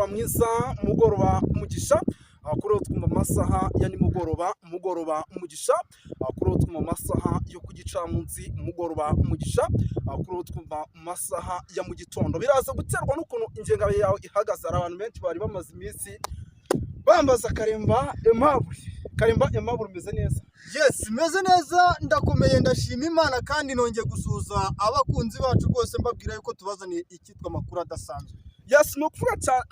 mwiza mugoroba umugisha kuri twumva amasaha ya nimugoroba mugoroba umugisha kuri twumva amasaha yo ku gicamunsi mugoroba umugisha kuri twumva amasaha ya mu gitondo. Biraza guterwa n'ukuntu ingengabe yawe ihagaze. Hari abantu benshi bari bamaze iminsi bambaza Karemba Aimable umeze neza? Yes, meze neza, ndakomeye, ndashima Imana kandi nongeye gusuza abakunzi bacu rwose mbabwira yuko tubazaniye ikitwa amakuru adasanzwe. Yes,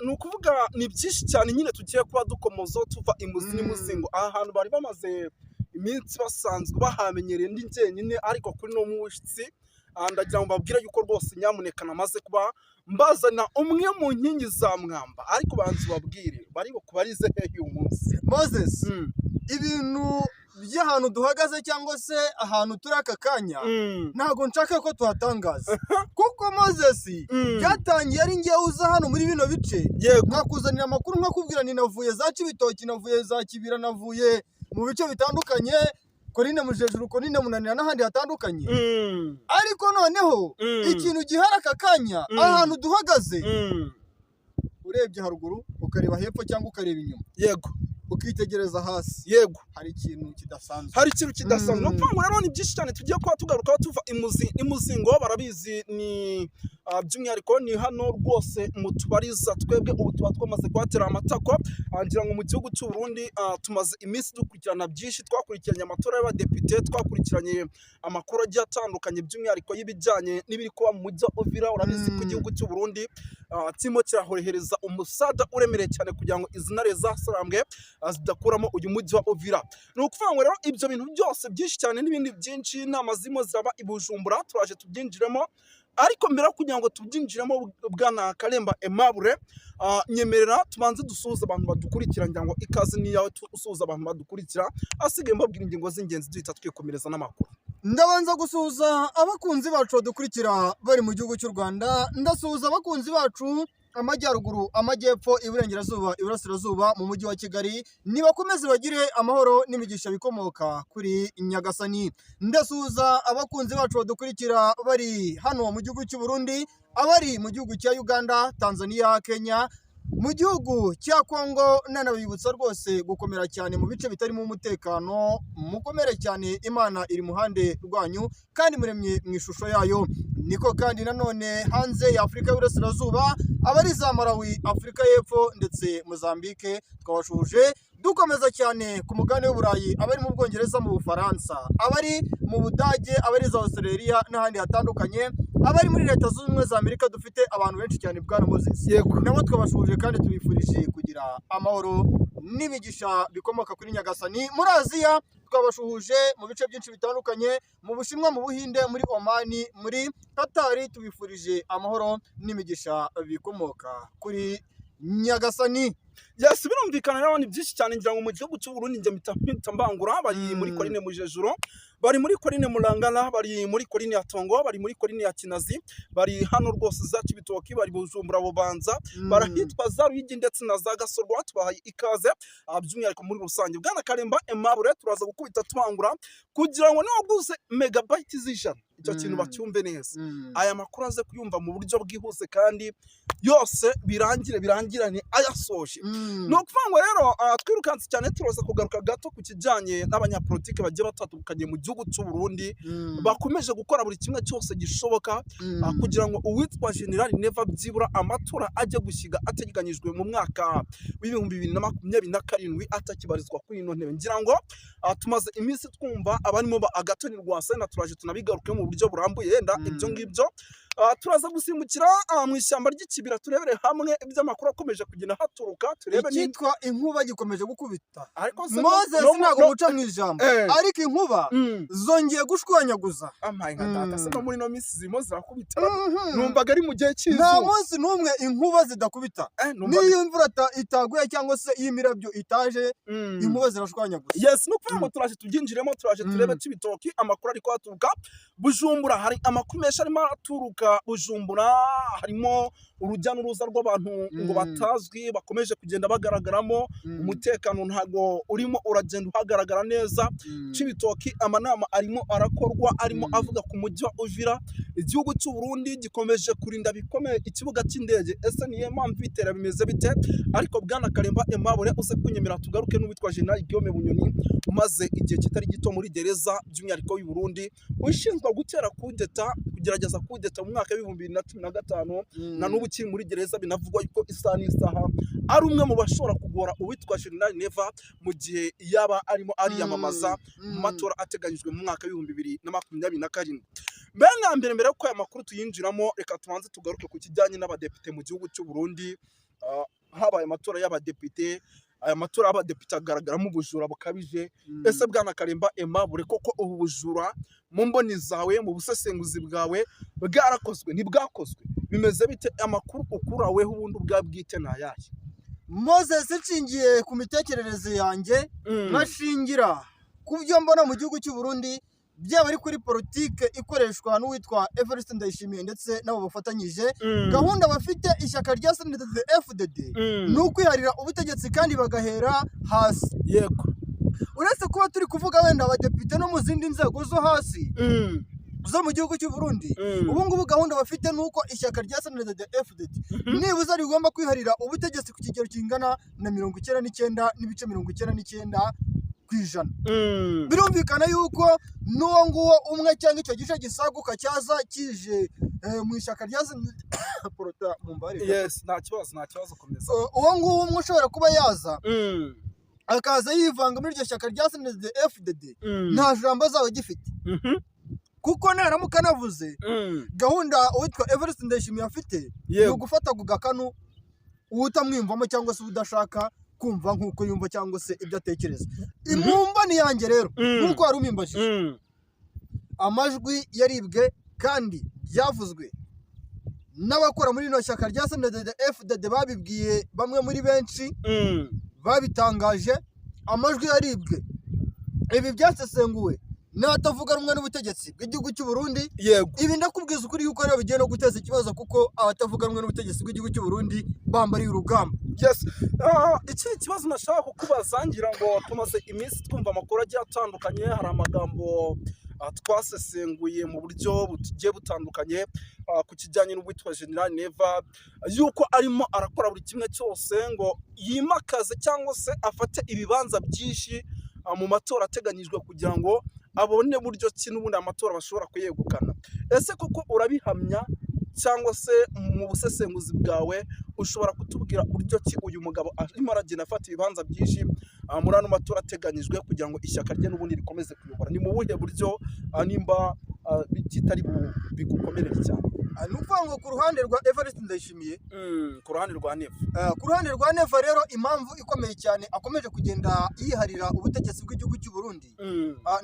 nukuvuga ni byinshi cyane nyine tugiye kuba dukomozo tuva imuzi n'imuzingo. Aha hantu bari bamaze iminsi basanzwe bahamenyereye ndi njyenyine, ariko kuri no mushitsi ndagira ngo mbabwire yuko rwose nyamuneka namaze kuba mbazana umwe mu nkingi za mwamba, ariko banzi babwire bari kubarize hehe uyu munsi. Moses, ibintu by'ahantu duhagaze cyangwa se ahantu turi aka kanya ntago nshaka ko tuhatangaza kuko Moses byatangiye ari ngiye uza hano muri bino bice nkakuzanira amakuru nkakubwira ni navuye za Cibitoki, navuye za Kibira, navuye mu bice bitandukanye, Korine Mujejuru, Korine Munanira n'ahandi hatandukanye. Ariko noneho ikintu gihari aka kanya ahantu duhagaze, urebye haruguru ukareba hepfo cyangwa ukareba inyuma, yego, ukitegereza hasi, yego, hari ikintu kidasanzwe. No kuvuga rero ni byinshi cyane tugiye kuba tugaruka tuva imuzingo. Barabizi ni by'umwihariko ni hano rwose mutubariza twebwe ubu tuba twamaze kuhatera amatako. Ngira ngo mu gihugu cy'u Burundi tumaze iminsi dukurikirana byinshi, twakurikiranye amatora y'abadepite, twakurikiranye amakuru agiye atandukanye by'umwihariko y'ibijyanye n'ibiri kuba mu mujyi wa Uvira. Urabizi ko igihugu cy'u Burundi kirimo kirahorohereza umusada uremereye cyane kugira ngo izinare zasarambwe zidakuramo uyu mujyi wa Uvira. Ni ukuvuga ngo rero ibyo bintu byose byinshi cyane n'ibindi byinshi, inama zirimo ziraba i Bujumbura, turaje tubyinjiremo. Ariko mbere kugira ngo tubyinjiremo, bwana Karemba Aimable, nyemerera tubanze dusuhuza abantu badukurikira. Ngira ngo ikaze ni yawe usuhuza abantu badukurikira, asigaye mbabwira ingingo z'ingenzi duhita twikomereza n'amakuru. Ndabanza gusuhuza abakunzi bacu badukurikira bari mu gihugu cy'u Rwanda, ndasuhuza abakunzi bacu amajyaruguru, amajyepfo, iburengerazuba, iburasirazuba, mu mujyi wa Kigali. Nibakomeze bagire amahoro n'imigisha bikomoka kuri Nyagasani. Ndasuhuza abakunzi bacu badukurikira bari hano mu gihugu cy'u Burundi, abari mu gihugu cya Uganda, Tanzania, Kenya, mu gihugu cya Kongo. Nanabibutsa rwose gukomera cyane mu bice bitarimo umutekano, mukomere cyane, Imana iri muhande rwanyu kandi muremye mu ishusho yayo. Niko kandi nanone hanze ya Afurika y'Uburasirazuba, abari za Malawi, Afurika y'Epfo ndetse Mozambique, twabashuje. Dukomeza cyane ku mugabane w'Uburayi, abari mu Bwongereza, mu Bufaransa, abari mu Budage, abari za Australia n'ahandi hatandukanye, abari muri Leta Zunze Ubumwe za Amerika. Dufite abantu benshi cyane bwana Moses, nabo twabashuje kandi tubifurije kugira amahoro n'imigisha bikomoka kuri Nyagasani. Muri Aziya twabashuhuje mu bice byinshi bitandukanye, mu Bushinwa, mu Buhinde, muri Omani, muri Qatar. Tubifurije amahoro n'imigisha bikomoka kuri Nyagasani. Yes, birumvikana rero ni byinshi cyane. Ngira ngo mu gihugu cy'u Burundi njye mpita mbangura, bari muri Korine Mujejuru, bari muri Korine Murangara, bari muri Korine ya Tongo, bari muri Korine ya Kinazi, bari hano rwose za Cibitoki, bari Bujumbura, Bubanza, barahitwa za Ruyigi ndetse na za Gasorwa. Tubahaye ikaze by'umwihariko muri rusange. Bwana Karemba Aimable, turaza gukubita tubangura kugira ngo niwaguze megabyte z'ijana icyo kintu bacyumve neza. Aya makuru aze kuyumva mu buryo bwihuse kandi yose birangirane ayasoje. No kuvuga ngo rero twirukanse cyane, turoza kugaruka gato ku kijyanye n'abanyapolitike bagiye batandukanye mu gihugu cy'u Burundi, bakomeje gukora buri kimwe cyose gishoboka kugira ngo uwitwa General Neva byibura amatora ajye gushyiga ateganyijwe mu mwaka w'ibihumbi 2027 atakibarizwa kuri ino ntebe. Ngira ngo tumaze iminsi twumva abarimo Agathon Rwasa, turaje tunabigaruke mu buryo burambuye. Yenda ibyo ngibyo turaza gusimbukira mu ishyamba ry'Ikibira, turebere hamwe iby'amakuru akomeje kugenda haturuka, turebe cyitwa inkuba gikomeje gukubita. Moses ntabwo guca mu ijambo, ariko inkuba zongeye gushwanyaguza. Se no muri no minsi zirimo zirakubita, numvaga ari mu gihe cy'izuba. Nta munsi n'umwe inkuba zidakubita. Niyo imvura itaguye cyangwa se iyo imirabyo itaje, inkuba zirashwanyaguza. Yes, no kuvuga ngo turaje tubyinjiremo, turaje turebe Cibitoki amakuru ariko haturuka. Bujumbura hari amakuru menshi arimo aturuka Bujumbura, harimo urujya n'uruza rw'abantu ngo batazwi bakomeje kugenda bagaragaramo, umutekano ntago urimo uragenda uhagaragara neza. Cibitoki amanama arimo arakorwa, arimo avuga ku mujyi wa Uvira. Igihugu cy'u Burundi gikomeje kurinda bikomeye ikibuga cy'indege. Ese niyo mpamvu bitera bimeze bite? Ariko bwana Karemba Aimable uze kunyemera tugaruke n'uwitwa General Guillaume Bunyoni umaze igihe kitari gito muri gereza by'umwihariko y'u Burundi, ushinzwe gutera kudeta, kugerageza kudeta mu mwaka wa 2015 na n'ubu kiri muri gereza. Binavugwa yuko isaha n'isaha ari umwe mu bashobora kugora uwitwa General Neva mu gihe yaba arimo ariyamamaza mu matora ateganyijwe mu mwaka wa 2027. Mbere ko aya makuru tuyinjiramo, reka tubanze tugaruke ku kijyanye n'abadepite mu gihugu cy'u Burundi. Habaye amatora y'abadepite, aya matora y'abadepite agaragaramo ubujura bukabije. Ese bwana Karemba Aimable koko ubu bujura mu mboni zawe, mu busesenguzi bwawe bwarakozwe ntibwakozwe? Bimeze bite? Amakuru ukuraweho ubundi ubwabwite nayahe? Moses nshingiye ku mitekerereze yanjye, nkashingira ku byo mbona mu gihugu cy'u Burundi, byaba ari kuri politike ikoreshwa n'uwitwa Evariste Ndayishimiye ndetse nabo bafatanyije. Gahunda bafite ishyaka rya CNDD-FDD ni ukwiharira ubutegetsi kandi bagahera hasi. Yego, uretse kuba turi kuvuga wenda abadepite no mu zindi nzego zo hasi zo mu gihugu cy'u Burundi, ubu ngubu gahunda bafite nuko ishyaka rya CNDD-FDD nibuza rigomba kwiharira ubutegetsi ku kigero kingana na 99.99%. Birumvikana yuko n'uwo nguwo umwe cyangwa icyo gice gisaguka cyaza kije mu ishyaka rya porota mu mbare. Yes, nta kibazo komeza. Uwo nguwo umwe ushobora kuba yaza akaza yivanga muri iryo shyaka rya CNDD-FDD, nta jambo azaba gifite. Kuko naramuka navuze gahunda uwitwa Evariste Ndayishimiye afite ni ugufata ku gakanu utamwimvamo cyangwa se udashaka kumva nk'uko yumva cyangwa se ibyo atekereza. Impumba ni yanjye rero, nk'uko wari umimbajije, amajwi yaribwe kandi byavuzwe n'abakora muri ino shyaka rya CNDD-FDD, babibwiye bamwe muri benshi, babitangaje. Amajwi yaribwe, ibi byasesenguwe n'abatavuga rumwe n'ubutegetsi bw'igihugu cy'u Burundi. Ibi ndakubwiza ukuri yuko rero bigiye no guteza ikibazo, kuko abatavuga rumwe n'ubutegetsi bw'igihugu cy'u Burundi bambariye urugamba. Yes, iki kibazo nashaka kukubaza, ngira ngo tumaze iminsi twumva amakuru agiye atandukanye. Hari amagambo twasesenguye mu buryo bugiye butandukanye ku kijyanye n'uwitwa General Neva, yuko arimo arakora buri kimwe cyose ngo yimakaze cyangwa se afate ibibanza byinshi mu matora ateganyijwe kugira ngo abone buryo ki n'ubundi amatora bashobora kuyegukana. Ese koko urabihamya cyangwa se mu busesenguzi bwawe ushobora kutubwira buryo ki uyu mugabo arimo aragenda afata ibibanza byinshi muri ano matora ateganyijwe kugira ngo ishyaka rye n'ubundi rikomeze kuyobora? Ni mu buhe buryo nimba bitari bigukomerera cyane? Ni ukuvuga ngo ku ruhande rwa Evariste Ndayishimiye, ku ruhande rwa Neva, ku ruhande rwa Neva rero impamvu ikomeye cyane akomeje kugenda yiharira ubutegetsi bw'igihugu cy'u Burundi,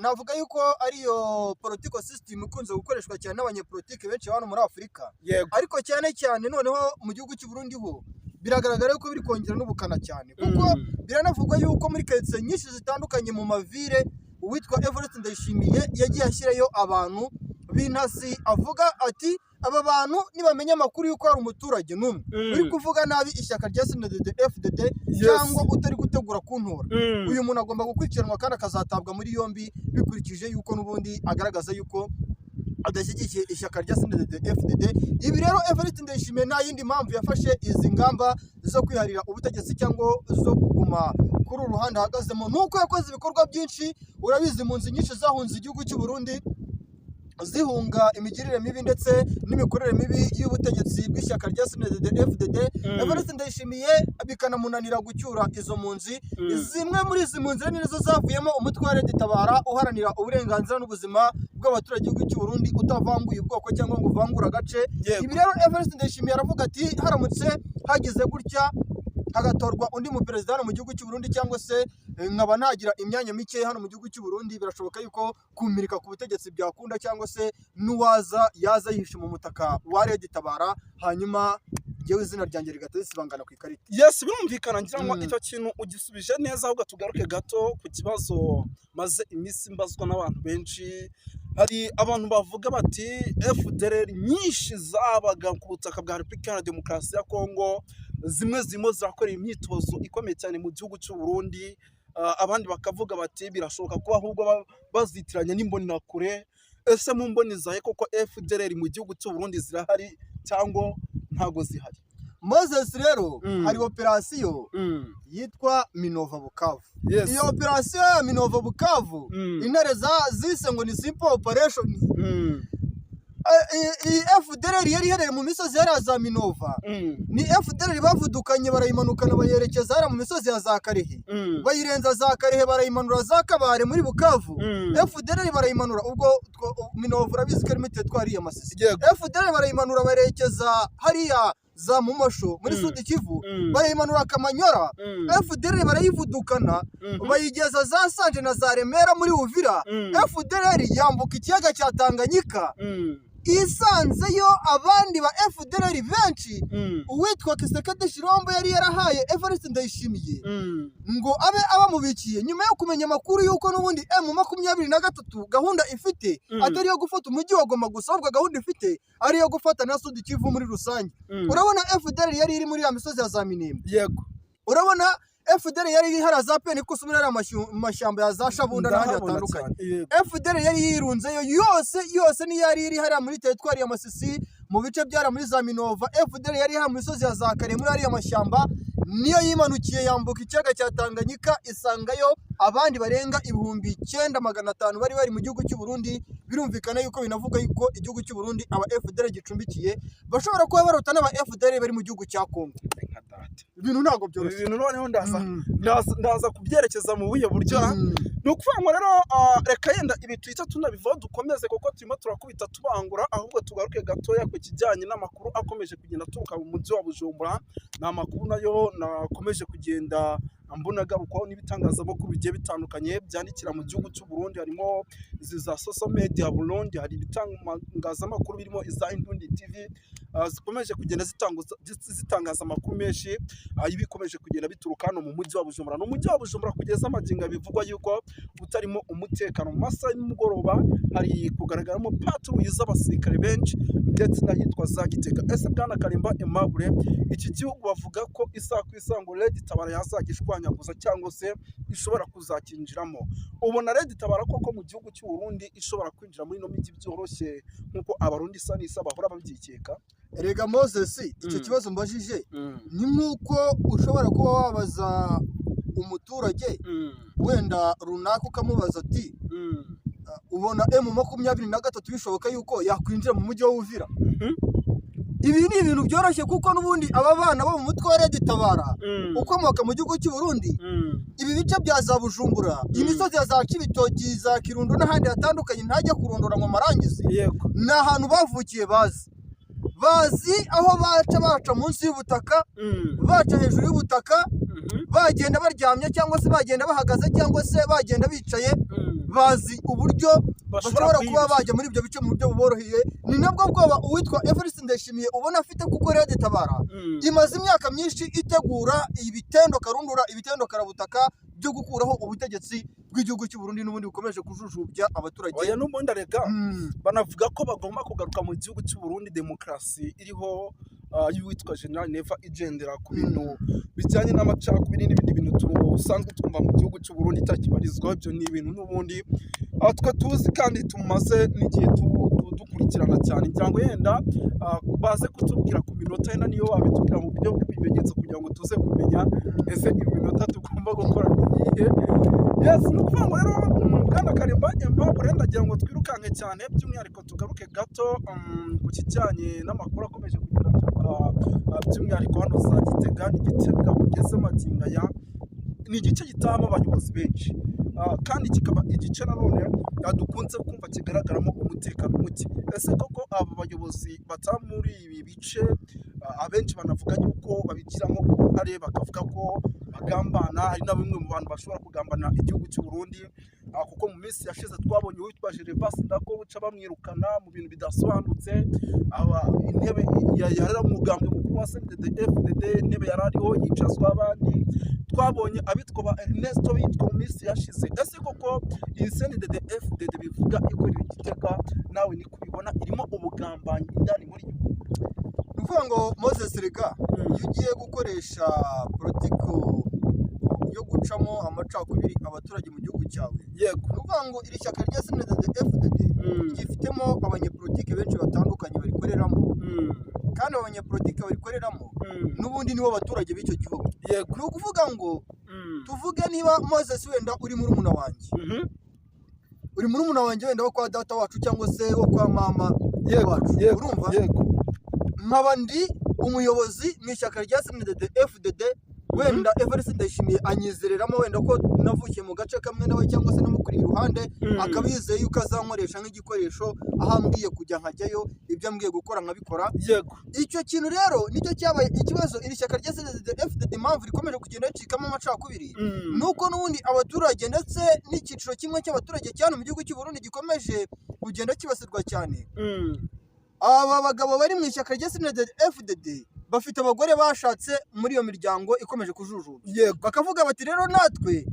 navuga yuko ariyo political system ikunze gukoreshwa cyane n'abanyepolitike benshi hano muri Afurika. Ariko cyane cyane noneho mu gihugu cy'u Burundi ho biragaragara yuko biri kongera n'ubukana cyane, kuko biranavugwa yuko muri ketse nyinshi zitandukanye mu mavire uwitwa Evariste Ndayishimiye yagiye ashyirayo abantu b'intasi, avuga ati aba bantu nibamenya amakuru yuko hari umuturage n'umwe uri kuvuga nabi ishyaka rya CNDD-FDD cyangwa utari gutegura kuntora, uyu muntu agomba gukurikiranwa kandi akazatabwa muri yombi, bikurikije yuko n'ubundi agaragaza yuko adashyigikiye ishyaka rya CNDD-FDD. Ibi rero Evariste Ndayishimiye nta yindi mpamvu yafashe izi ngamba zo kwiharira ubutegetsi cyangwa zo kuguma kuri uru ruhande ahagazemo, nuko yakoze ibikorwa byinshi. Urabizi impunzi nyinshi zahunze igihugu cy'u Burundi zihunga imigirire mibi ndetse n'imikorere mibi y'ubutegetsi bw'ishyaka rya CNDD-FDD. Evariste Ndayishimiye bikanamunanira gucyura izo mpunzi. Zimwe muri izi mpunzi nizo zavuyemo umutwe wa Red Tabara uharanira uburenganzira n'ubuzima bw'abaturage b'igihugu cy'u Burundi, utavanguye ubwoko cyangwa ngo uvangure agace. Ibi rero Evariste Ndayishimiye aravuga ati haramutse hagize gutya hagatorwa undi muperezida hano mu gihugu cy'u Burundi, cyangwa se nkaba nagira imyanya mike hano mu gihugu cy'u Burundi, birashoboka yuko kumirika ku butegetsi byakunda, cyangwa se n'uwaza yaza yihishe mu mutaka wa Red Tabara, hanyuma yewe izina ryanjye rigahita risibangana ku ikarita. Yes, birumvikana. Ngira ngo icyo kintu ugisubije neza, ahubwo tugaruke gato ku kibazo maze iminsi mbazwa n'abantu benshi. hari abantu bavuga bati FDLR nyinshi zabaga ku butaka bwa Repubulika Iharanira Demokarasi ya Kongo, zimwe zakoreye imyitozo ikomeye cyane mu gihugu cy'u Burundi, abandi bakavuga bati birashoboka ko ahubwo bazitiranya n'imbonerakure. Ese mu mboni zawe koko FDLR mu gihugu cy'u Burundi zirahari cyangwa ntago zihari? Moses rero hari operasiyo yitwa Minova Bukavu. Iyo operasiyo ya Minova Bukavu intare zise ngo ni simple operation. Iyi FDLR yari iherereye mu misozi ya za Minova. Ni FDLR bavudukanye barayimanukana bayerekeza hara mu misozi ya za Karehe. Bayirenza za Karehe barayimanura za Kabare muri Bukavu. FDLR barayimanura ubwo Minova urabizi ko ari mite twariye Masisi. FDLR barayimanura barekeza hariya za Mumasho muri Sud Kivu, barayimanura Kamanyora. FDLR barayivudukana bayigeza za Sanje na za Remera muri Uvira. FDLR yambuka ikiyaga cya Tanganyika. Isanzeyo abandi ba FDLR benshi, uwitwa Kisekedi Shirombo yari yarahaye Evariste Ndayishimiye ngo abe abamubikiye, nyuma yo kumenya amakuru yuko n'ubundi M23 gahunda ifite atari yo gufata umujyi wa Goma gusa, ahubwo gahunda ifite ari yo gufata na Sud Kivu muri rusange. Urabona FDLR yari iri muri ya misozi ya za Minembwe. Yego. Urabona FDLR yari ihara za peni kusumira amashyamba ya za Shabunda n'ahandi hatandukanye. FDLR yari yirunzeyo yose ni yari iri hara muri teritwari ya Masisi mu bice byara muri za Minova. FDLR yari hara mu misozi ya za Kare muri ari amashyamba, niyo yimanukiye yambuka ikiyaga cya Tanganyika isangayo abandi barenga 9500 bari mu gihugu cy'u Burundi. Birumvikana yuko binavuga yuko igihugu cy'u Burundi aba FDLR gicumbikiye bashobora kuba barota n'aba FDLR bari mu gihugu cya Kongo. Ibintu ntago byoroshye. Ibintu noneho ndaza kubyerekeza mu buye buryo. Ni ukuvuga ngo rero reka yenda ibi twita tunabivaho dukomeze, kuko turimo turakubita tubangura, ahubwo tugaruke gatoya ku kijyanye n'amakuru akomeje kugenda turuka mu mujyi wa Bujumbura. Ni amakuru nayo nakomeje kugenda mbona garukaho n'ibitangazamakuru bigiye bitandukanye byandikira mu gihugu cy'u Burundi. Harimo izi za social media Burundi, hari ibitangazamakuru birimo iza Indundi TV zikomeje kugenda zitangaza amakuru menshi ibikomeje kugenda bituruka hano mu mujyi wa Bujumbura. No mujyi wa Bujumbura kugeza amaginga bivugwa yuko utarimo umutekano. Mu masaha y'umugoroba hari kugaragaramo patrouille z'abasirikare benshi ndetse n'ahitwa za Gitega. Ese Bwana Karimba Aimable, iki gihugu bavuga ko isa ku isango Red Tabara yazagishwanyaguza cyangwa se ishobora kuzakinjiramo. Ubona Red Tabara koko mu gihugu cy'u Burundi ishobora kwinjira muri no mijyi byoroshye nkuko abarundi isa bahora babyikeka? Erega Moses, icyo kibazo mbajije ni nkuko ushobora kuba wabaza umuturage wenda runaka ukamubaza ati ubona M23 bishoboka yuko yakwinjira mu mujyi wa Uvira. Ibi ni ibintu byoroshye kuko n'ubundi aba bana bo mu mutwe wa Red Tabara ukomoka mu gihugu cy'u Burundi, ibi bice bya za Bujumbura, imisozi ya za Kibitoki, za Kirundo n'ahandi hatandukanye ntajya kurondora mu marangizi. Ni ahantu bavukiye bazi aho baca munsi y'ubutaka, baca hejuru y'ubutaka, bagenda baryamye cyangwa se bagenda bahagaze cyangwa se bagenda bicaye. Bazi uburyo bashobora kuba bajya muri ibyo bice mu buryo buboroheye. Ni nabwo bwoba uwitwa Evariste Ndayishimiye ubona afite, kuko Red Tabara imaze imyaka myinshi itegura ibitendo karundura, ibitendo karabutaka byo gukuraho ubutegetsi bw'igihugu cy'u Burundi n'ubundi bukomeje kujujubya abaturage. Oya n'ubundi arega banavuga ko bagomba kugaruka mu gihugu cy'u Burundi demokarasi iriho y'uwitwa General Neva igendera ku bintu bijyanye n'amacakubiri n'ibindi bintu usanzwe twumva mu gihugu cy'u Burundi itakibarizwaho. Ibyo ni ibintu n'ubundi twe tuzi kandi tumaze n'igihe dukurikirana cyane, ngira ngo yenda baze kutubwira ku minota yenda niyo wabitubwira mu buryo bw'ibimenyetso kugira ngo tuze kumenya ese iminota tugomba gukora iyihe. Yes, ni ukuvuga ngo rero Bwana Karimba Aimable ndagira ngo twirukanke cyane, by'umwihariko tugaruke gato ku kijyanye n'amakuru akomeje kugenda by'umwihariko hano za Gitega. Ni Gitega kugeza maginga ya ni igice gitahamo abayobozi benshi, kandi kikaba igice nanone dukunze kumva kigaragaramo umutekano muke. Ese koko aba bayobozi bataha muri ibi bice abenshi banavuga yuko babigiramo uruhare, bakavuga ko bagambana, hari na bimwe mu bantu bashobora kugambana igihugu cy'u Burundi, kuko mu minsi yashize twabonye uwitwa Gervas Ndako buca bamwirukana mu bintu bidasobanutse. Intebe yarara umugambwe mukuru wa CNDD-FDD, intebe yarariho yicazwa abandi. twabonye abitwa ba Ernesto bitwa mu minsi yashize. Ese koko iyi CNDD-FDD bivuga ikorera Igitega nawe ni kubibona irimo ubugambanyi indani muri yo? Ni ukuvuga ngo Moses Rega iyo ugiye gukoresha politiko yo gucamo amacakubiri abaturage mu gihugu cyawe, Yego. ni ukuvuga ngo iri shyaka rya CNDD-FDD ryifitemo abanyepolitike benshi batandukanye barikoreramo, kandi abo banyepolitike barikoreramo n'ubundi nibo baturage b'icyo gihugu. Yego. Ni ukuvuga ngo tuvuge niba Moses wenda uri murumuna wanjye, uri murumuna wanjye wenda wo kwa data wacu cyangwa se wo kwa mama wacu, urumva? Nkaba ndi umuyobozi mu ishyaka rya CNDD-FDD, wenda Evariste Ndayishimiye anyizereramo wenda ko navukiye mu gace kamwe nawe cyangwa se namukuri iruhande, akabizeye yuko azankoresha nk'igikoresho aho ambwiye kujya nkajyayo, ibyo ambwiye gukora nkabikora. Yego. Icyo kintu rero nicyo cyabaye ikibazo iri shyaka rya CNDD-FDD impamvu rikomeje kugenda ricikamo amacakubiri, nuko n'ubundi abaturage ndetse n'icyiciro kimwe cy'abaturage cyane mu gihugu cy'u Burundi gikomeje kugenda kibasirwa cyane. Aba bagabo bari mu ishyaka rya CNDD-FDD bafite abagore bashatse muri iyo miryango ikomeje kujujuba. Yego. Bakavuga bati rero natwe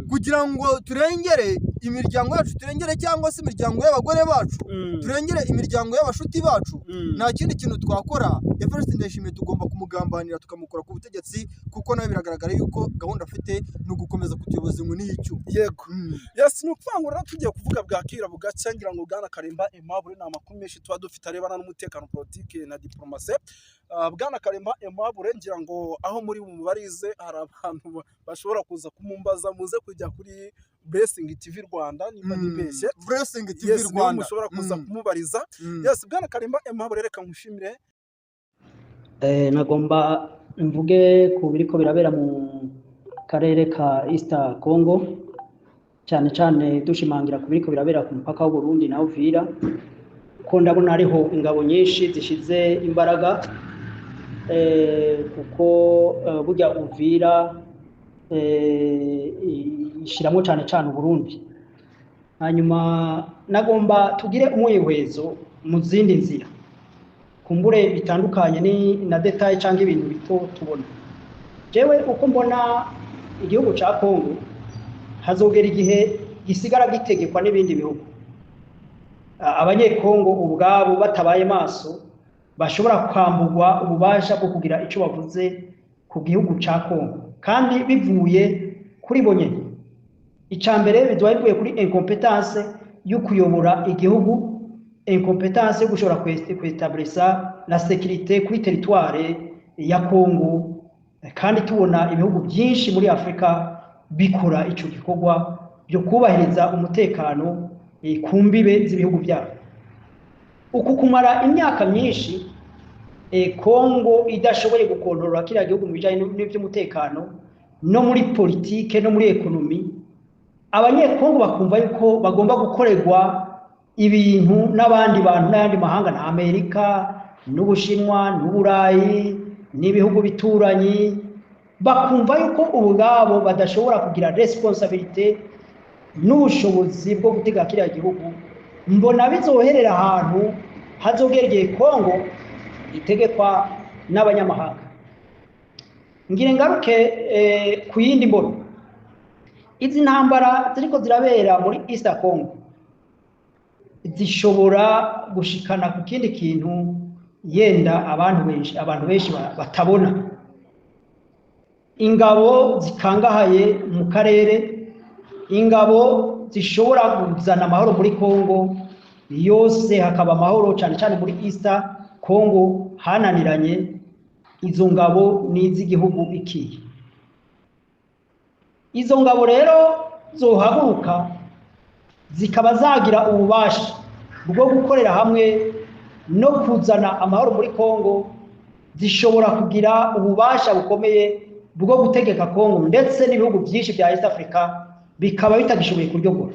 kugira ngo turengere imiryango yacu, turengere cyangwa se imiryango y'abagore bacu, turengere imiryango y'abashuti bacu, nta kindi kintu twakora, Evariste Ndayishimiye tugomba kumugambanira tukamukora ku butegetsi, kuko nawe biragaragara yuko gahunda afite ni ugukomeza kutuyoboza ngo n'icyo. Yego. Yes, ni ukuvuga ngo rero tugiye kuvuga bwakira bugacya, ngira ngo Bwana Karemba Aimable ni amakuru menshi tuba dufite arebana n'umutekano, politike na diplomasi. Bwana Karemba Aimable, ngira ngo aho muri bumubarize hari abantu bashobora kuza kumumbaza, muze kujya kuri Blessing TV Rwanda nimba nibeshye. Blessing TV Rwanda mushobora kuza kumubariza. Yes, Bwana Karemba Aimable, reka nkushimire. Nagomba mvuge ku biriko birabera mu karere ka East Congo, cyane cyane dushimangira ku biriko birabera ku mupaka w'u Burundi na Uvira, ko ndabona ariho ingabo nyinshi zishize imbaraga, kuko burya Uvira ishiramo cyane cyane u Burundi. Hanyuma nagomba tugire umwihwezo mu zindi nzira kumbure bitandukanye na detail cyangwa ibintu bito tubona. Jewe uko mbona igihugu cya Kongo hazogera igihe gisigara gitegekwa n'ibindi bihugu, abanyekongo ubwabo batabaye maso bashobora kwambugwa ububasha bwo kugira icyo bavuze ku gihugu cya Kongo, kandi bivuye kuri bo nyene. Icambere biduha bivuye kuri incompetence yo kuyobora igihugu, incompetence yo gushobora kwestablisa la sécurité kuri territoire ya Kongo, kandi tubona ibihugu byinshi muri Afrika bikora ico gikorwa byo kubahiriza umutekano ku mbibe z'ibihugu byabo. Uku kumara imyaka myinshi Kongo idashoboye gukontorora kiriya gihugu mu bijanye n'ivy'umutekano no muri politike no muri ekonomi, abanyekongo bakumva yuko bagomba gukorerwa ibintu n'abandi bantu n'ayandi mahanga na Amerika n'Ubushinwa n'Uburayi n'ibihugu bituranyi, bakumva yuko ubwabo badashobora kugira responsabilité n'ubushobozi bwo gutega kiriya gihugu. Mbona bizoherera ahantu hazogereye Kongo itegekwa n'abanyamahanga. Ngire ngaruke ku yindi mbono. Izi ntambara ziriko zirabera muri East Congo zishobora gushikana ku kindi kintu yenda abantu benshi batabona. Ingabo zikangahaye mu karere, ingabo zishobora kuzana amahoro muri Kongo yose, hakaba amahoro cyane cyane muri East Congo hananiranye. Izo ngabo ni iz'igihugu iki. Izo ngabo rero zohaguruka zikaba zagira ububasha bwo gukorera hamwe no kuzana amahoro muri Kongo, zishobora kugira ububasha bukomeye bwo gutegeka Kongo, ndetse n'ibihugu byinshi bya East Africa bikaba bitagishoboye kuryogora.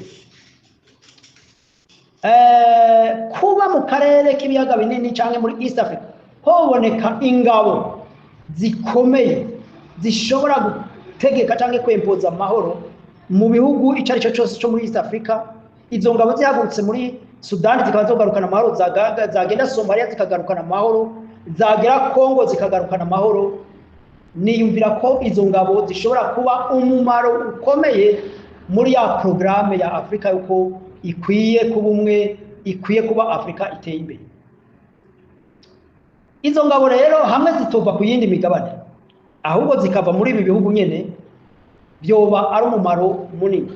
Kuba mu karere k'ibiyaga binini cyangwa muri East Africa hoboneka ingabo zikomeye zishobora gutegeka cyangwa kwempoza amahoro mu bihugu icyo ari cyo cyose cyo muri East Africa. Izo ngabo zihagurutse muri Sudan zikaba zogarukana amahoro, zagenda Somalia zikagarukana amahoro, zagera Kongo zikagarukana amahoro. niyumvira ko izo ngabo zishobora kuba umumaro ukomeye muri ya porogaramu ya Afurika yuko ikwiye kuba umwe, ikwiye kuba Afurika iteye imbere. Izo ngabo rero hamwe zitova ku yindi migabane ahubwo zikava muri ibi bihugu nyene, byoba ari umumaro munini.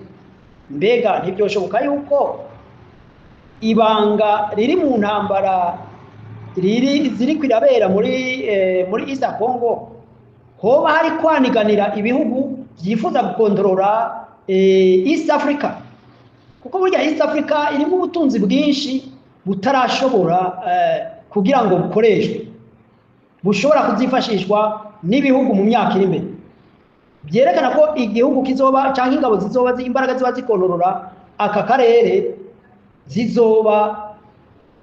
Mbega ntibyoshoboka yuko ibanga riri mu ntambara ziri kwirabera muri East Congo hoba hari kwaniganira ibihugu byifuza gukontorora East Africa, kuko burya East Africa irimo ubutunzi bwinshi butarashobora kugira ngo bukoreshwe, bushobora kuzifashishwa n'ibihugu mu myaka iri imbere. Byerekana ko igihugu kizoba cyangwa ingabo zizoba imbaraga ziba zikontorora aka karere zizoba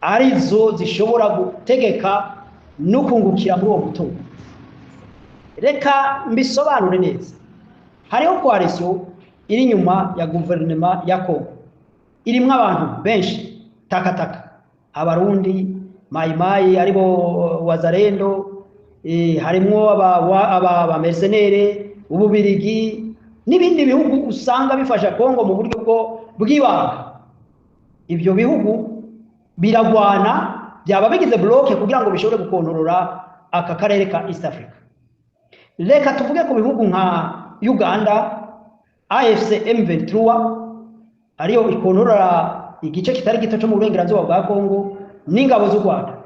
arizo zishobora gutegeka no kungukira muri uwo mutungo. Reka mbisobanure neza. Hariho coalition iri inyuma ya guverinoma ya Congo, irimo abantu benshi takataka, abarundi mayimayi aribo wazarendo, harimo aba mercenaires, Ububirigi n'ibindi bihugu usanga bifasha Congo mu buryo bw'ibanga. Ibyo bihugu biragwana, byaba bigize bloke kugira ngo bishobore gukontorora aka karere ka East Africa. Reka tuvuge ku bihugu nka Uganda, AFC M23 ariyo ikontorora igice kitari gito cyo mu burengerazuba bwa Congo n'ingabo z'u Rwanda,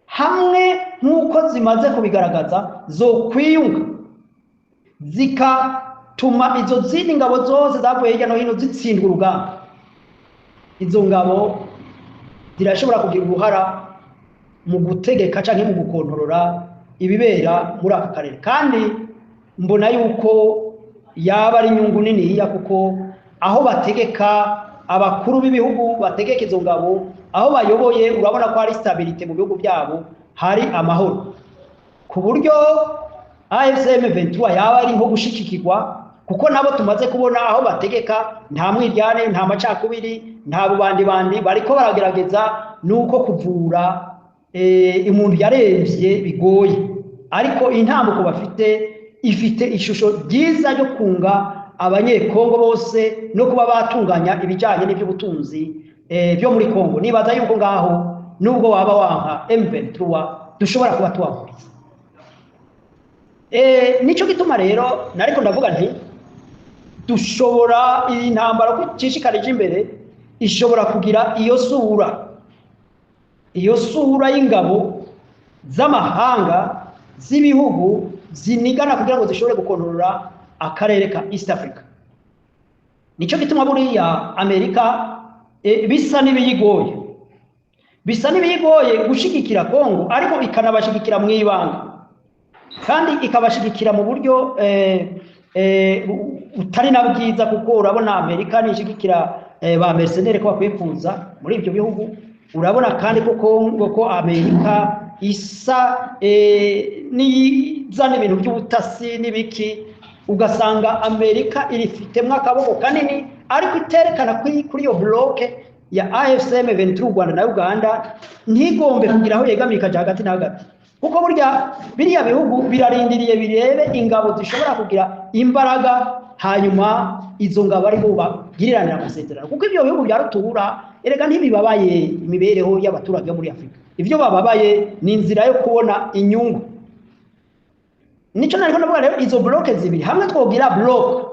hamwe nk'uko zimaze kubigaragaza zo kwiyunga zikatuma izo zindi ngabo zose zavuye hirya no hino zitsindwa urugamba. Izo ngabo zirashobora kugira uruhara mu gutegeka canke mu gukontorora ibibera muri aka karere, kandi mbona yuko yaba ari inyungu niniya, kuko aho bategeka abakuru b'ibihugu bategeka izo ngabo, aho bayoboye urabona ko hari stabilite mu bihugu byabo, hari amahoro, ku buryo AFC M23 yaba ari nko gushikikirwa, kuko nabo tumaze kubona aho bategeka nta mwiryane, nta macakubiri, nta bubandi bariko baragerageza nuko kuvura umuntu yaremvye bigoye, ariko intambuko bafite ifite ishusho ryiza yo kunga abanyekongo bose no kuba batunganya ibijanye n'iby'ubutunzi byo muri Kongo. Nibaza yuko ngaho nubwo waba wanka M23 dushobora kuba tuwahuriza. Nico gituma rero nariko ndavuga nti dushobora iyi ntambara kucishikarije imbere ishobora kugira iyo sura y'ingabo z'amahanga z'ibihugu zinigana kugira ngo zishobore gukontorora akarere ka East Africa. Nico gituma buriya Amerika bisa n'ibiyigoye gushigikira Kongo, ariko ikanabashigikira mu ibanga, kandi ikabashigikira mu buryo utari na bwiza, kuko urabona Amerika nishigikira ba mercenaires ko bakwifuza muri ibyo bihugu. Urabona kandi ko Amerika isa nizana ibintu by'ubutasi n'ibiki, ugasanga Amerika irifitemwe akaboko kanini, ariko iterekana kuri iyo bloke ya AFC M23 Rwanda na Uganda ntigombe kugira aho yegamika hagati na hagati, kuko burya biriya bihugu birarindiriye birebe ingabo zishobora kugira imbaraga, hanyuma izo ngabo ari bo bagiriranira amasezerano, kuko ibyo bihugu bya rutura erega ntibibabaye imibereho y'abaturage muri Afrika. Ivyo bababaye ni inzira yo kubona inyungu. Nico nariko ndavuga rero, izo bloke zibiri hamwe twogira bloke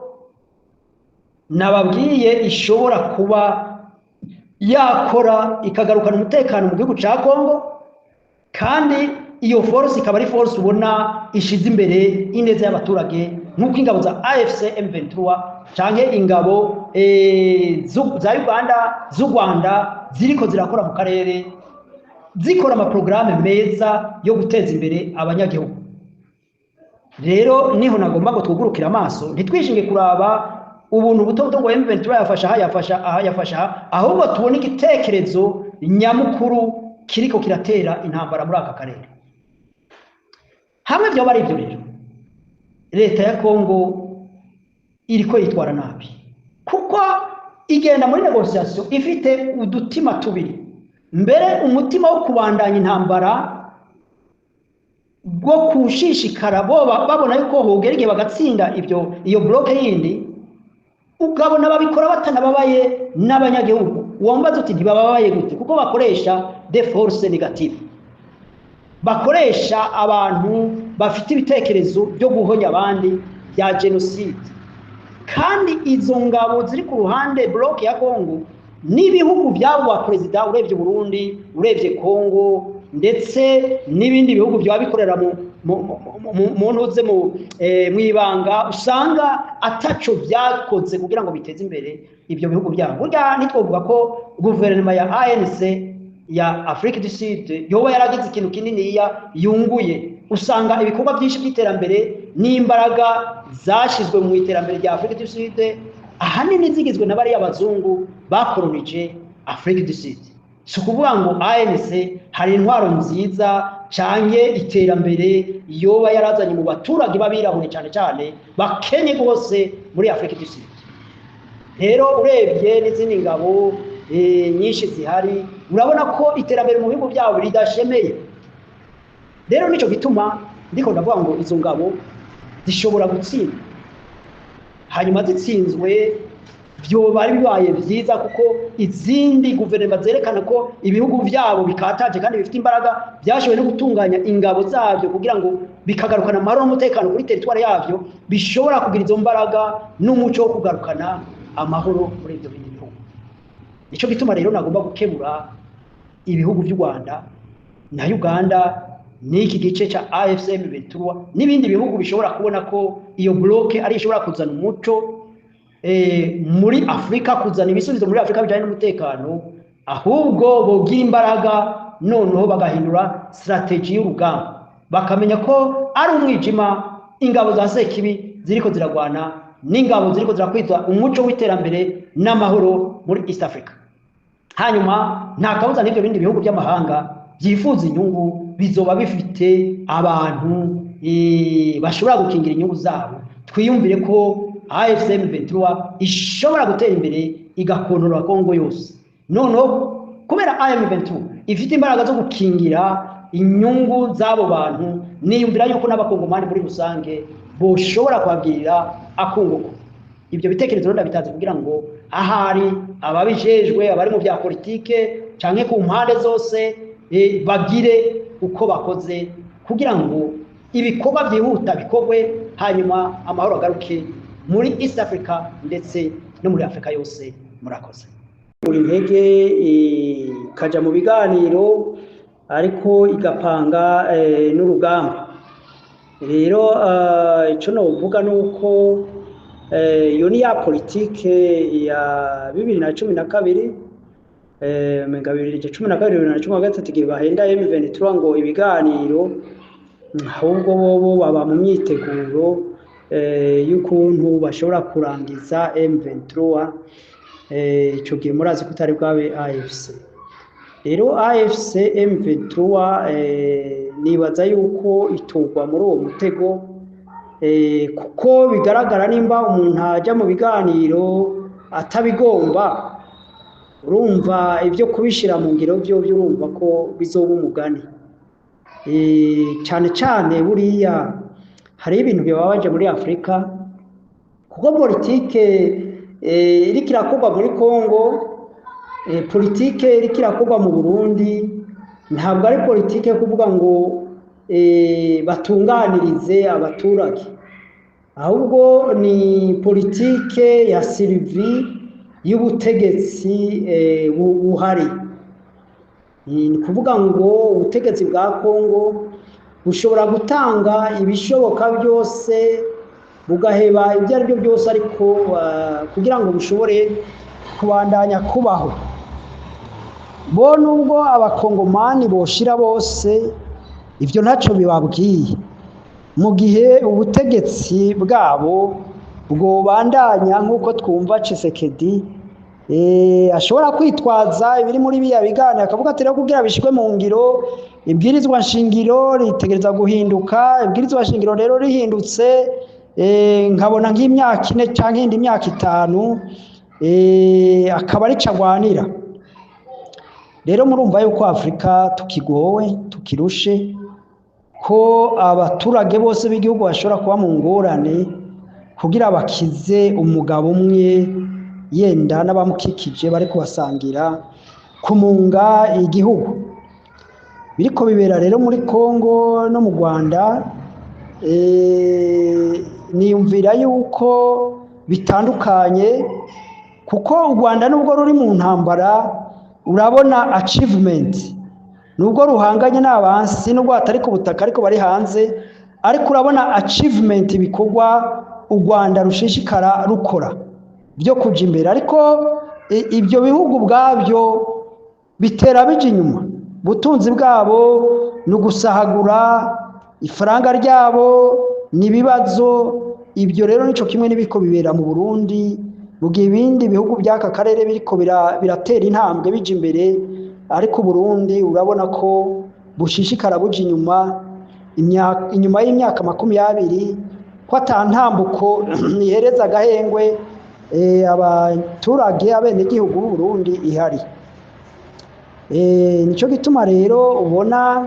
nababwiye ishobora kuba yakora ikagarukana umutekano mu gihugu ca Kongo, kandi iyo force ikaba ari force ubona ishize imbere ineza y'abaturage, nk'uko ingabo za AFC M23 canke ingabo za Uganda z'u Rwanda ziriko zirakora mu karere, zikora amaprograme meza yo guteza imbere abanyagihugu. Rero niho nagomba ngo twugurukira amaso, ntitwishinge kuraba ubuntu buto ngo M23 yafasha, ahubwo tubone igitekerezo nyamukuru kiriko kiratera intambara muri aka karere. Hamwe byo bari ibyo rero, leta ya Kongo iriko yitwara nabi, kuko igenda muri negotiation ifite udutima tubiri. Mbere umutima wo kubandanya intambara bwo kushishikara bo babona yuko hogera igihe bagatsinda iyo bloke yindi, ukabona babikora batanababaye n'abanyagihugu. Wambaza uti ntibababaye gute? Kuko bakoresha de force negative, bakoresha abantu bafite ibitekerezo byo guhonya abandi bya genocide. Kandi izo ngabo ziri ku ruhande bloke ya Kongo n'ibihugu byabo ba perezida, urebye Burundi, urebye Kongo, ndetse n'ibindi bihugu byabikorera mu ntuze mu ibanga, usanga ataco byakoze kugira ngo biteze imbere ibyo bihugu byabo. Burya nitwovuga ko guverinoma ya ANC ya Afrique du Sud yoba yaragize ikintu kinini yunguye, usanga ibikorwa byinshi by'iterambere n'imbaraga zashizwe mu iterambere rya Afrique du Sud ahanini zigizwe na bariya abazungu bakolonije Afrique du Sud. Si ukuvuga ngo ANC hari intwaro nziza canke iterambere yoba yarazanye mu baturage babirabure cyane cyane bakenye rwose muri Afrique du Sud. Rero urebye n'izindi ngabo nyinshi zihari, urabona ko iterambere mu bihugu byabo ridashemeye. Rero nico gituma ndiko ndavuga ngo izo ngabo zishobora gutsinda, hanyuma zitsinzwe byoba ari bibaye byiza, kuko izindi guverinoma zerekana ko ibihugu byabo bikataje kandi bifite imbaraga, byashoboye no gutunganya ingabo zabyo kugira ngo bikagarukana amahoro n'umutekano kuri teritwari yabyo, bishobora kugira izo mbaraga n'umuco wo kugarukana amahoro muri ibyo bihugu. Nico gituma rero nagomba gukemura ibihugu by'u Rwanda na Uganda n'iki gice ca AFC M23 n'ibindi bihugu bishobora kubona ko iyo bloke ari ishobora kuzana umuco muri Afrika, kuzana ibisubizo muri Afrika bijanye n'umutekano, ahubwo bogira imbaraga noneho bagahindura strategy y'urugamba, bakamenya ko ari umwijima ingabo za Sekibi ziriko ziragwana n'ingabo ziriko zirakwiza umuco w'iterambere n'amahoro muri East Africa. Hanyuma nta kabuza n'ibyo bindi bihugu by'amahanga byifuza inyungu bizoba bifite abantu bashobora gukingira inyungu zabo. Twiyumvire ko AFC M23 ishobora gutera imbere igakontorora Kongo yose. Noneho kubera AM23 ifite imbaraga zo gukingira inyungu z'abo bantu, niyumvira yuko n'abakongomani muri rusange boshobora kwabwirira akunguko. Ibyo bitekerezo ndabitaze kugira ngo ahari ababijejwe, abari mu bya politike canke ku mpande zose bagire uko bakoze kugira ngo ibikorwa byihuta bikorwe, hanyuma amahoro agaruke muri East Africa ndetse no muri Afrika yose. Murakoze. Buri ntege kaja mu biganiro ariko igapanga n'urugamba. Rero ico novuga nuko iyo ni ya politike ya 2012 menga 2012-2013 igihe bahenda M23 ngo ibiganiro, ahubwo bo baba mu myiteguro y'ukuntu bashobora kurangiza M23. Ico gihe murazi kutari bwabe AFC. Rero AFC M23 nibaza yuko itugwa muri uwo mutego, kuko bigaragara nimba umuntu ajya mu biganiro atabigomba, urumva ibyo kubishira mu ngiro byo urumva ko bizoba umugani. Cyane cyane buriya hari ibintu bibabaje muri Afrika, kuko politike iriko irakorwa muri Kongo, politike iriko irakorwa mu Burundi, ntabwo ari politike yo kuvuga ngo batunganirize abaturage, ahubwo ni politike ya survie y'ubutegetsi buhari. Ni kuvuga ngo ubutegetsi bwa Kongo bushobora gutanga ibishoboka byose, bugaheba ibyo ari byo byose, ariko kugira ngo bushobore kubandanya kubaho. Bo nubwo abakongomani boshira bose, ibyo ntacyo bibabwiye, mu gihe ubutegetsi bwabo bwobandanya nk'uko twumva Tshisekedi ashobora kwitwaza ibiri muri biya biganiro akavuga ati rero kugira bishikwe mu ngiro ibwirizwa nshingiro ritegereza guhinduka. Ibwirizwa nshingiro rero rihindutse nkabona nk'imyaka 4 cyangwa indi myaka 5 akaba ari cagwanira. Rero murumva yuko Afrika tukigowe, tukirushe, ko abaturage bose b'igihugu bashobora kuba mu ngorane kugira bakize umugabo umwe yenda n'abamukikije bari kubasangira kumunga igihugu. Biriko bibera rero muri Kongo no mu Rwanda, niyumvira yuko bitandukanye, kuko u Rwanda nubwo ruri mu ntambara urabona achievement, nubwo ruhanganye n'abansi nubwo atari ku butaka ariko bari hanze, ariko urabona achievement bikorwa u Rwanda rushishikara rukora byo kuja imbere. Ariko ibyo bihugu bwabyo bitera bija inyuma, ubutunzi bwabo ni ugusahagura, ifaranga ryabo ni ibibazo. Ibyo rero nico kimwe n'ibiko bibera mu Burundi, mu gihe ibindi bihugu by'aka karere biriko biratera intambwe bija imbere, ariko Burundi urabona ko bushishikara buja inyuma. Inyuma y'imyaka 20 ko atantambuko ihereza agahengwe abaturage abenegihugu b'u Burundi ihari. Nico gituma rero ubona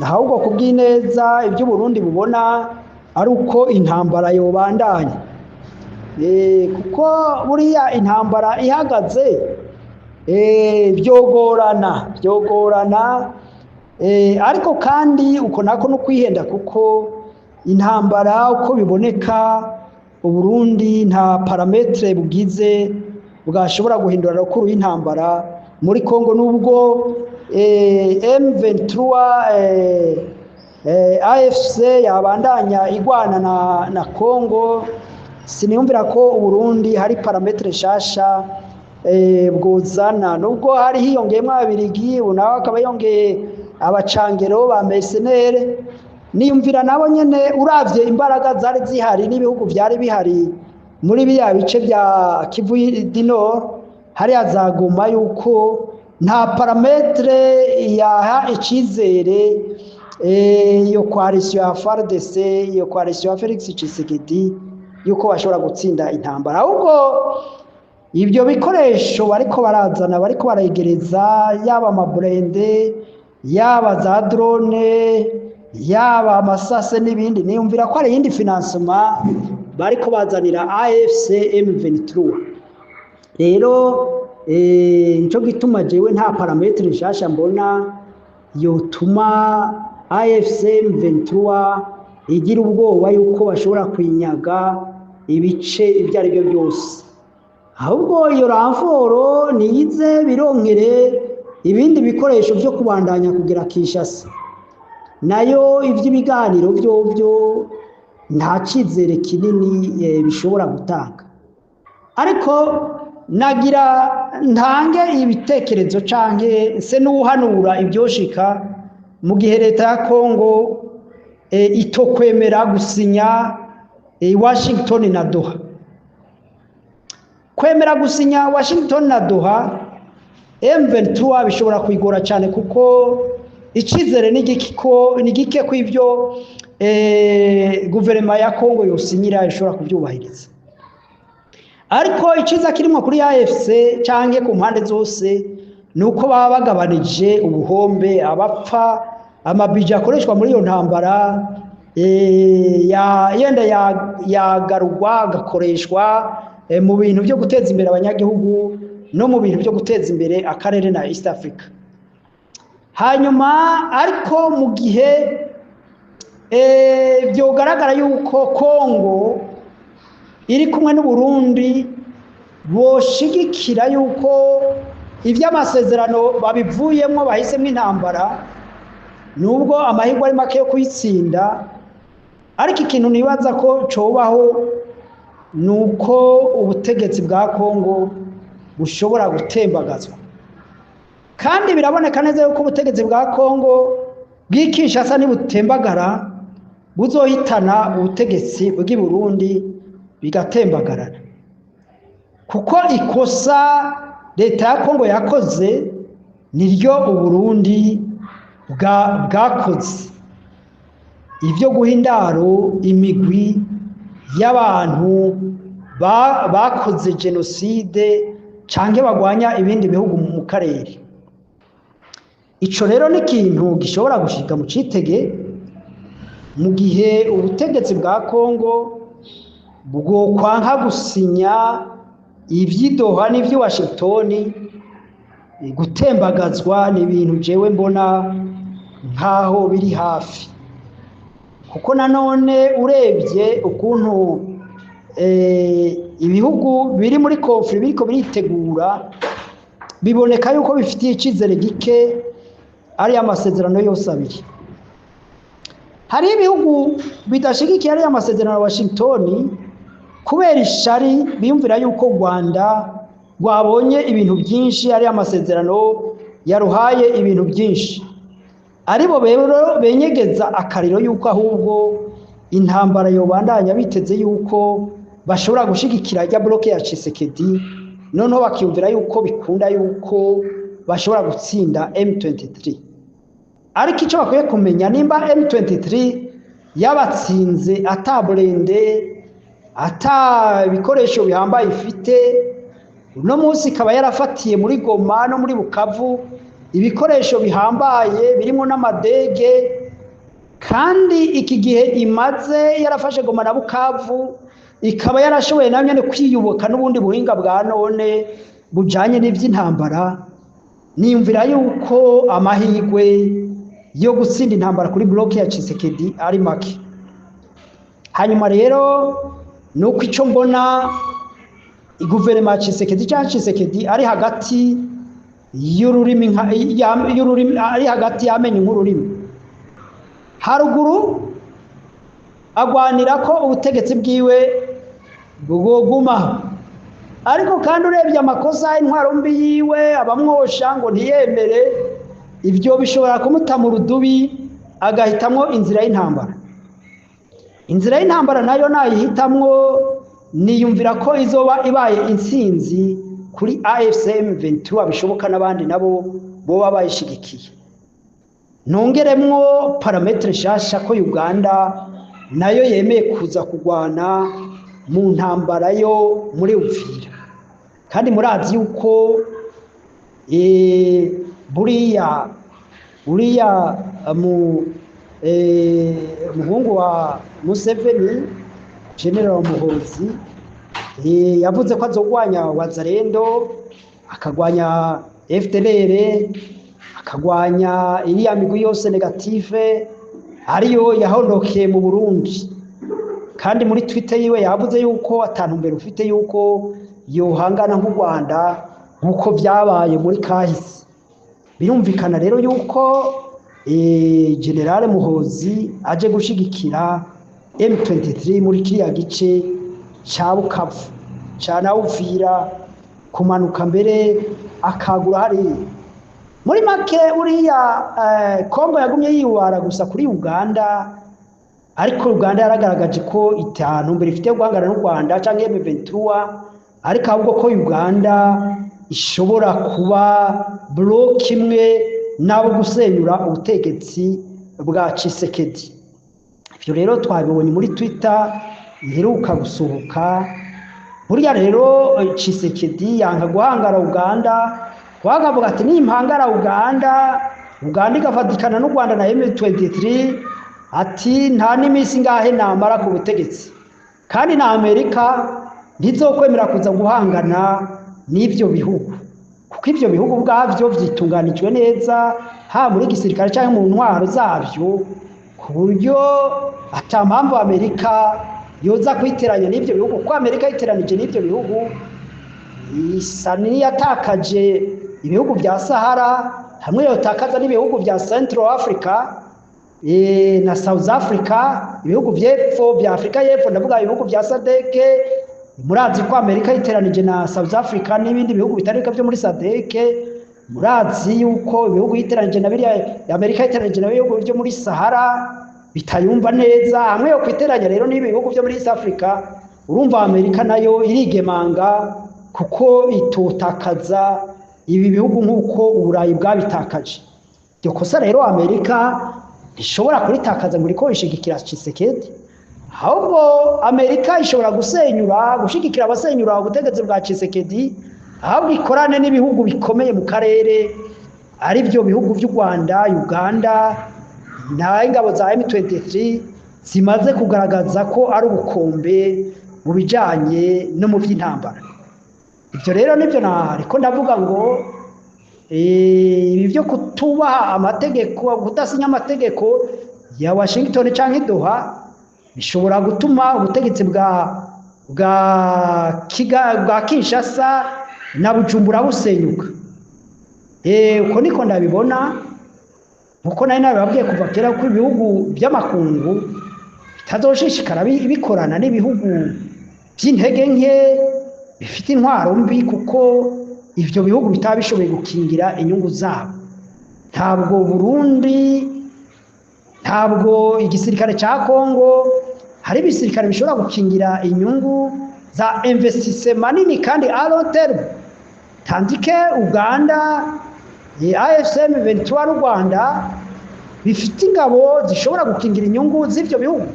ahubwo kubw'ineza ibyo Burundi bubona ari uko intambara yobandanya, kuko buriya intambara ihagaze byogorana, ariko kandi uko nako no kwihenda, kuko intambara uko biboneka Uburundi nta parametre bugize bwashobora guhindura rukuru y'intambara muri Kongo. Nubwo M23 AFC yabandanya igwana na Kongo, siniyumvira ko Uburundi hari parametre shasha bwozana. Nubwo hari hiyongeyemo abirigi, nawe akaba yongeye abacangero ba mercenaire, niyumvira nabo nyene uravye imbaraga zari zihari n'ibihugu byari bihari muri biya bice bya Kivu du Nord, hari azagoma yuko nta parametre yaha icizere iyo coalition ya FARDC, iyo coalition ya Felix Tshisekedi yuko bashobora gutsinda intambara. Ahubwo ibyo bikoresho bariko barazana, bariko barayegereza, yaba amaburende, yaba za drone, yaba amasase n'ibindi, niyumvira ko ari yindi financement bariko bazanira AFC M23. Rero nico gituma jewe nta parametre nshasha mbona yotuma AFC M23 igira ubwoba yuko bashobora kwinyaga ibice ibyo ari byo byose. Ahubwo iyo ramforo niyize bironkere ibindi bikoresho byo kubandanya kugira Kinshasa, nayo ivy'ibiganiro byo nta cizere kinini bishobora gutanga. Ariko nagira ntange ibitekerezo canke se n'uhanura ibyoshika mu gihe leta ya Kongo itokwemera gusinya Washington na Doha. Kwemera gusinya Washington na Doha, M23 bishobora kwigora cyane, kuko icizere ni gike ko ibyo guverinoma ya Kongo yosinyira ishobora kubyubahiriza. Ariko iciza kirimo kuri AFC canke ku mpande zose nuko baba bagabanije ubuhombe, abapfa, amabije akoreshwa muri iyo ntambara yenda yagarurwa agakoreshwa mu bintu byo guteza imbere abanyagihugu no mu bintu byo guteza imbere akarere na East Africa. Hanyuma ariko mu gihe byogaragara yuko Kongo iri kumwe n'u Burundi boshigikira yuko ivy'amasezerano babivuyemo bahisemo intambara, nubwo amahirwe ari make yo kuyitsinda, ariko ikintu nibaza ko cobaho nuko ubutegetsi bwa Kongo bushobora gutembagazwa. Kandi biraboneka neza yuko ubutegetsi bwa Kongo bw'Kinshasa nibutembagara buzohitana ubutegetsi bw'i Burundi bigatembagarana, kuko ikosa leta ya Kongo yakoze niryo u Burundi bwakoze, ibyo guhindaro imigwi y'abantu bakoze genocide canke bagwanya ibindi bihugu mu karere. Ico rero ni ikintu gishobora gushika mu citege mu gihe ubutegetsi bwa Kongo bwokwanka gusinya ivy'idoha n'ivyi Washington, gutembagazwa ni ibintu jewe mbona nkaho biri hafi, kuko nanone urebye ukuntu ibihugu biri muri conflict biriko biritegura, biboneka yuko bifitiye icizere gike ari amasezerano yose abiri. Hari ibihugu bidashigikiye ari amasezerano ya Washington kubera ishari, biyumvira yuko Rwanda rwabonye ibintu byinshi, ari amasezerano yaruhaye ibintu byinshi, aribo rero benyegeza akariro yuko ahubwo intambara yobandanya, biteze yuko bashobora gushigikira ya bloke ya Tshisekedi, noneho bakiyumvira yuko bikunda yuko bashobora gutsinda M23. Ariko icyo bakwiye kumenya, nimba M23 yabatsinze ataburende, ata bikoresho bihambaye ifite, uno munsi ikaba yarafatiye muri Goma no muri Bukavu ibikoresho bihambaye birimo n'amadege, kandi iki gihe imaze yarafashe Goma na Bukavu, ikaba yarashoboye namwe no kwiyuboka n'ubundi buhinga bwa none bujanye n'ivy'intambara, niyumvira yuko amahirwe yo gutsinda intambara kuri bloke ya Tshisekedi ari make. Hanyuma rero nuko ico mbona iguverinoma ya Tshisekedi cyangwa Tshisekedi ari hagati y'ururimi ari hagati y'amenyo nk'ururimi. Haruguru agwanira ko ubutegetsi bwiwe bwoguma, ariko kandi urebye amakosa intwaro mbi yiwe abamwosha ngo ntiyemere, ibyo bishobora kumuta mu rudubi agahitamwo inzira y'intambara. Inzira y'intambara nayo nayihitamwo, niyumvira ko izoba ibaye intsinzi kuri AFCM 23 bishoboka n'abandi nabo boba bayishigikiye. Nongeremwo parametre shasha ko Uganda nayo yemeye kuza kugwana mu ntambara yo muri Uvira, kandi murazi yuko buriya umuhungu wa Museveni, General Muhoozi, yavuze ko azogwanya Wazalendo, akagwanya FDLR, akagwanya iriya migwi yose negative ariyo yahondokeye mu Burundi. Kandi muri Twitter yiwe yavuze yuko atantumbero ufite yuko yohangana nk'u Rwanda nk'uko byabaye muri kahise. Birumvikana rero yuko General Muhoozi aje gushigikira M23 muri kiriya gice ca Bukavu, ca Uvira, kumanuka mbere akagura hari. Muri make uriya Kongo yagumye yiwara gusa kuri Uganda, ariko Uganda yaragaragaje ko itantumbero ifite guhangana n'u Rwanda cyangwa M23, ariko ahubwo ko Uganda ishobora kuba bloke imwe nabo gusenyura ubutegetsi bwa Tshisekedi. Ibyo rero twabibonye muri Twitter iheruka gusohoka. Buriya rero Tshisekedi yanga guhangara Uganda, wagavuga ati nimpangara Uganda igafatikana n'u Rwanda na M23, ati nta n'imisi ngahe namara ku butegetsi, kandi na Amerika ntizokwemera kuza guhangana n'ibyo bihugu, kuko ibyo bihugu bwavyo vyitunganijwe neza ha muri gisirikare cyangwa mu ntwaro zavyo, ku buryo atampamvu Amerika yoza kwiteranya n'ibyo bihugu, kuko Amerika yiteranije n'ibyo bihugu isa n'iyatakaje ibihugu bya Sahara, hamwe yotakaza n'ibihugu bya Central Africa na South Africa, ibihugu by'epfo bya Afrika y'epfo, ndavuga ibihugu bya SADC. Murazi ko Amerika yiteranije na South Africa n'ibindi bihugu bitarika byo muri SADC. Murazi yuko ibihugu yiteranije na biriya Amerika yiteranije na bihugu byo muri Sahara bitayumva neza, hamwe yo kwiteranya rero n'ibihugu byo muri East Africa. Urumva Amerika nayo irigemanga kuko itotakaza ibi bihugu nk'uko Uburayi bwabitakaje. Iryo kosa rero Amerika ishobora kuritakaza ngo riko ishigikira Tshisekedi, ahubwo Amerika ishobora gushigikira abasenyura ubutegetsi bwa Tshisekedi, ahubwo ikorane n'ibihugu bikomeye mu karere, ari byo bihugu by'u Rwanda, Uganda, na ingabo za M23 zimaze kugaragaza ko ari ubukombe mu bijanye no mu by'intambara. Ibyo rero nibyo ariko ndavuga ngo ibi byo kutubaha amategeko, kudasinya amategeko ya Washington canke Doha bishobora gutuma ubutegetsi bwa Kinshasa na Bujumbura busenyuka. Uko niko ndabibona, nkuko nari nababwiye kuva kera ko ibihugu by'amakungu bitazoshishikara bikorana n'ibihugu by'intege nke bifite intwaro mbi, kuko ivyo bihugu bitaba bishoboye gukingira inyungu zabo. Ntabwo Burundi, ntabwo igisirikare ca Kongo, hari ibisirikare bishobora gukingira inyungu za investissement nini kandi a long term, tandike Uganda, AFCM 23 Rwanda bifite ingabo zishobora gukingira inyungu z'ivyo bihugu,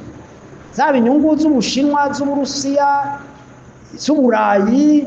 zaba inyungu z'Ubushinwa, z'Uburusiya, z'Uburayi.